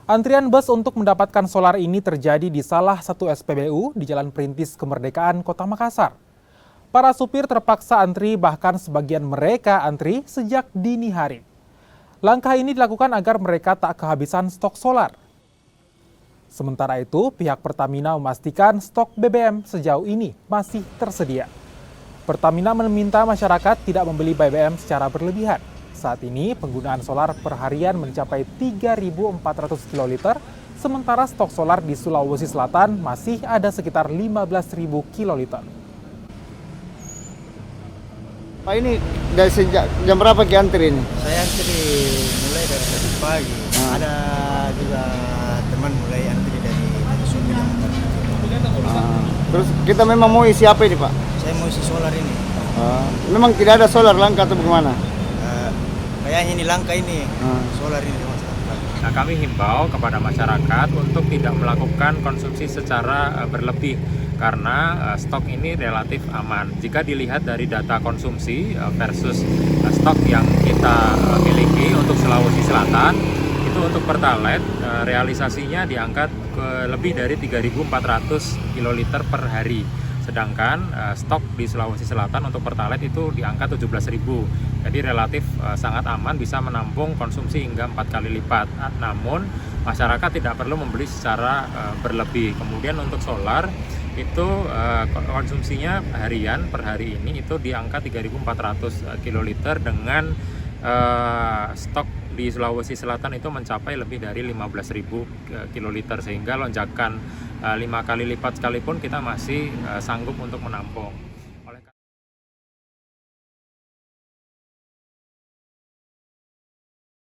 Antrian bus untuk mendapatkan solar ini terjadi di salah satu SPBU di Jalan Perintis Kemerdekaan, Kota Makassar. Para supir terpaksa antri, bahkan sebagian mereka antri sejak dini hari. Langkah ini dilakukan agar mereka tak kehabisan stok solar. Sementara itu, pihak Pertamina memastikan stok BBM sejauh ini masih tersedia. Pertamina meminta masyarakat tidak membeli BBM secara berlebihan. Saat ini penggunaan solar per harian mencapai 3.400 kiloliter, sementara stok solar di Sulawesi Selatan masih ada sekitar 15.000 kiloliter. Pak, ini dari sejak jam berapa antri ini? Saya antri mulai dari tadi pagi. Ada juga teman mulai antri dari subuh yang Terus kita memang mau isi apa ini, Pak? Saya mau isi solar ini. Memang tidak ada solar langka atau bagaimana? Kayaknya ini langka ini, solar ini masyarakat. Nah, kami himbau kepada masyarakat untuk tidak melakukan konsumsi secara berlebih karena stok ini relatif aman. Jika dilihat dari data konsumsi versus stok yang kita miliki untuk Sulawesi Selatan, itu untuk Pertalite realisasinya diangkat ke lebih dari 3.400 kiloliter per hari. Sedangkan stok di Sulawesi Selatan untuk Pertalite itu di angka 17.000. Jadi relatif sangat aman, bisa menampung konsumsi hingga 4 kali lipat. Namun masyarakat tidak perlu membeli secara berlebih. Kemudian untuk solar itu konsumsinya harian per hari ini itu di angka 3.400 kiloliter dengan stok di Sulawesi Selatan itu mencapai lebih dari 15.000 kiloliter, sehingga lonjakan 5 kali lipat sekalipun kita masih sanggup untuk menampung.